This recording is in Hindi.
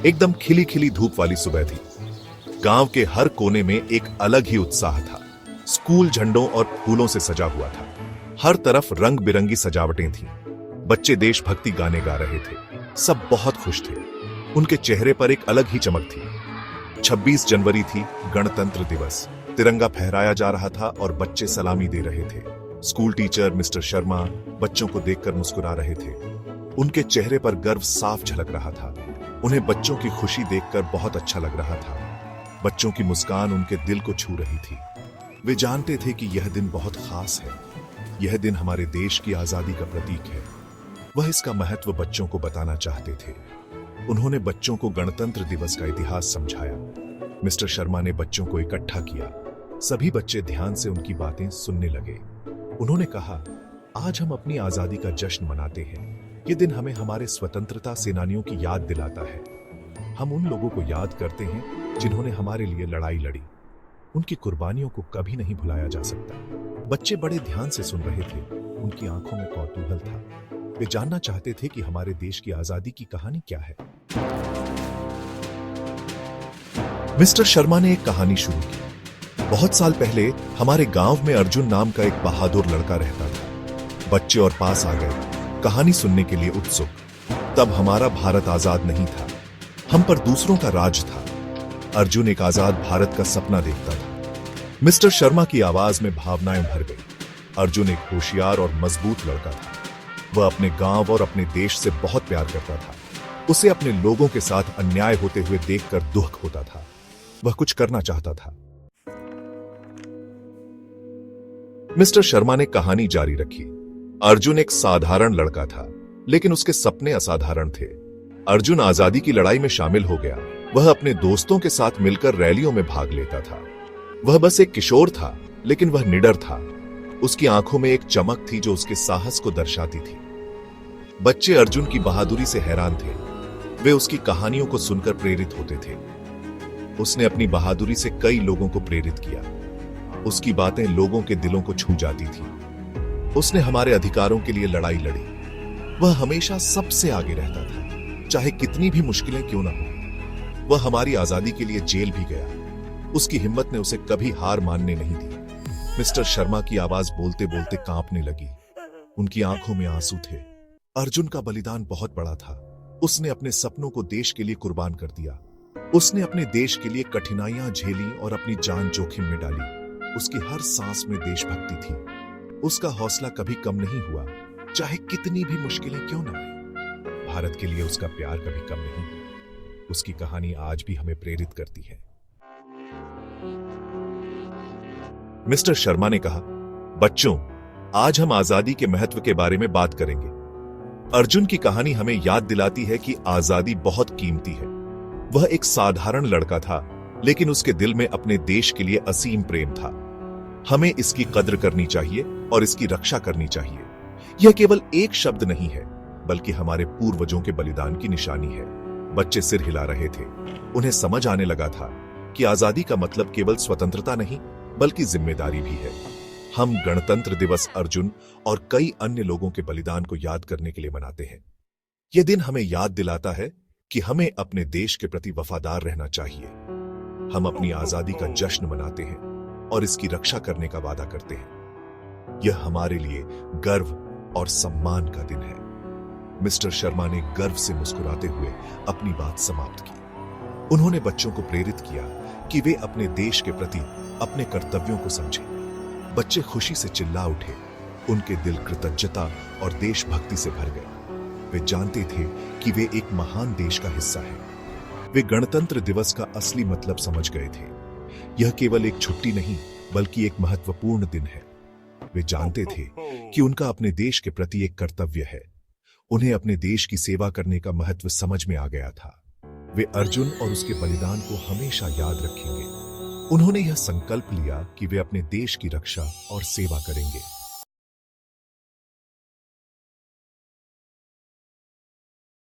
एकदम खिली खिली धूप वाली सुबह थी। गांव के हर कोने में एक अलग ही उत्साह था। स्कूल झंडों और फूलों से सजा हुआ था। हर तरफ रंग बिरंगी सजावटें थीं। बच्चे देशभक्ति गाने गा रहे थे। सब बहुत खुश थे। उनके चेहरे पर एक अलग ही चमक थी। 26 जनवरी थी, गणतंत्र दिवस। तिरंगा फहराया जा रहा था और बच्चे सलामी दे रहे थे। स्कूल टीचर मिस्टर शर्मा बच्चों को देखकर मुस्कुरा रहे थे। उनके चेहरे पर गर्व साफ झलक रहा था। उन्हें बच्चों की खुशी देखकर बहुत अच्छा लग रहा था। बच्चों की मुस्कान उनके दिल को छू रही थी। वे जानते थे कि यह दिन बहुत खास है। यह दिन हमारे देश की आजादी का प्रतीक है। वह इसका महत्व बच्चों को बताना चाहते थे। उन्होंने बच्चों को गणतंत्र दिवस का इतिहास समझाया। मिस्टर शर्मा ने बच्चों को इकट्ठा किया। सभी बच्चे ध्यान से उनकी बातें सुनने लगे। उन्होंने कहा, आज हम अपनी आजादी का जश्न मनाते हैं। ये दिन हमें हमारे स्वतंत्रता सेनानियों की याद दिलाता है। हम उन लोगों को याद करते हैं जिन्होंने हमारे लिए लड़ाई लड़ी। उनकी कुर्बानियों को कभी नहीं भुलाया जा सकता। बच्चे बड़े ध्यान से सुन रहे थे। उनकी आंखों में कौतूहल था। वे जानना चाहते थे कि हमारे देश की आजादी की कहानी क्या है। मिस्टर शर्मा ने एक कहानी शुरू की। बहुत साल पहले हमारे गांव में अर्जुन नाम का एक बहादुर लड़का रहता था। बच्चे और पास आ गए, कहानी सुनने के लिए उत्सुक। तब हमारा भारत आजाद नहीं था। हम पर दूसरों का राज था। अर्जुन एक आजाद भारत का सपना देखता था। मिस्टर शर्मा की आवाज में भावनाएं भर गई। अर्जुन एक होशियार और मजबूत लड़का था। वह अपने गांव और अपने देश से बहुत प्यार करता था। उसे अपने लोगों के साथ अन्याय होते हुए देखकर दुख होता था। वह कुछ करना चाहता था। मिस्टर शर्मा ने कहानी जारी रखी। अर्जुन एक साधारण लड़का था, लेकिन उसके सपने असाधारण थे। अर्जुन आजादी की लड़ाई में शामिल हो गया। वह अपने दोस्तों के साथ मिलकर रैलियों में भाग लेता था। वह बस एक किशोर था, लेकिन वह निडर था। उसकी आंखों में एक चमक थी जो उसके साहस को दर्शाती थी। बच्चे अर्जुन की बहादुरी से हैरान थे। वे उसकी कहानियों को सुनकर प्रेरित होते थे। उसने अपनी बहादुरी से कई लोगों को प्रेरित किया। उसकी बातें लोगों के दिलों को छू जाती थी। उसने हमारे अधिकारों के लिए लड़ाई लड़ी। वह हमेशा सबसे आगे रहता था, चाहे कितनी भी मुश्किलें क्यों ना हो। वह हमारी आजादी के लिए जेल भी गया। उसकी हिम्मत ने उसे कभी हार मानने नहीं दी। मिस्टर शर्मा की आवाज बोलते बोलते कांपने लगी। उनकी आंखों में आंसू थे। अर्जुन का बलिदान बहुत बड़ा था। उसने अपने सपनों को देश के लिए कुर्बान कर दिया। उसने अपने देश के लिए कठिनाइयां झेली और अपनी जान जोखिम में डाली। उसकी हर सांस में देशभक्ति थी। उसका हौसला कभी कम नहीं हुआ, चाहे कितनी भी मुश्किलें क्यों ना आए। भारत के लिए उसका प्यार कभी कम नहीं हुआ। उसकी कहानी आज भी हमें प्रेरित करती है। मिस्टर शर्मा ने कहा, बच्चों, आज हम आजादी के महत्व के बारे में बात करेंगे। अर्जुन की कहानी हमें याद दिलाती है कि आजादी बहुत कीमती है। वह एक साधारण लड़का था, लेकिन उसके दिल में अपने देश के लिए असीम प्रेम था। हमें इसकी कद्र करनी चाहिए और इसकी रक्षा करनी चाहिए। यह केवल एक शब्द नहीं है, बल्कि हमारे पूर्वजों के बलिदान की निशानी है। बच्चे सिर हिला रहे थे। उन्हें समझ आने लगा था कि आजादी का मतलब केवल स्वतंत्रता नहीं, बल्कि जिम्मेदारी भी है। हम गणतंत्र दिवस अर्जुन और कई अन्य लोगों के बलिदान को याद करने के लिए मनाते हैं। यह दिन हमें याद दिलाता है कि हमें अपने देश के प्रति वफादार रहना चाहिए। हम अपनी आजादी का जश्न मनाते हैं और इसकी रक्षा करने का वादा करते हैं। यह हमारे लिए गर्व और सम्मान का दिन है। मिस्टर शर्मा ने गर्व से मुस्कुराते हुए अपनी बात समाप्त की। उन्होंने बच्चों को प्रेरित किया कि वे अपने देश के प्रति अपने कर्तव्यों को समझें। बच्चे खुशी से चिल्ला उठे। उनके दिल कृतज्ञता और देशभक्ति से भर गए। वे जानते थे कि वे एक महान देश का हिस्सा हैं। वे गणतंत्र दिवस का असली मतलब समझ गए थे। यह केवल एक छुट्टी नहीं, बल्कि एक महत्वपूर्ण दिन है। वे जानते थे कि उनका अपने देश के प्रति एक कर्तव्य है। उन्हें अपने देश की सेवा करने का महत्व समझ में आ गया था। वे अर्जुन और उसके बलिदान को हमेशा याद रखेंगे। उन्होंने यह संकल्प लिया कि वे अपने देश की रक्षा और सेवा करेंगे।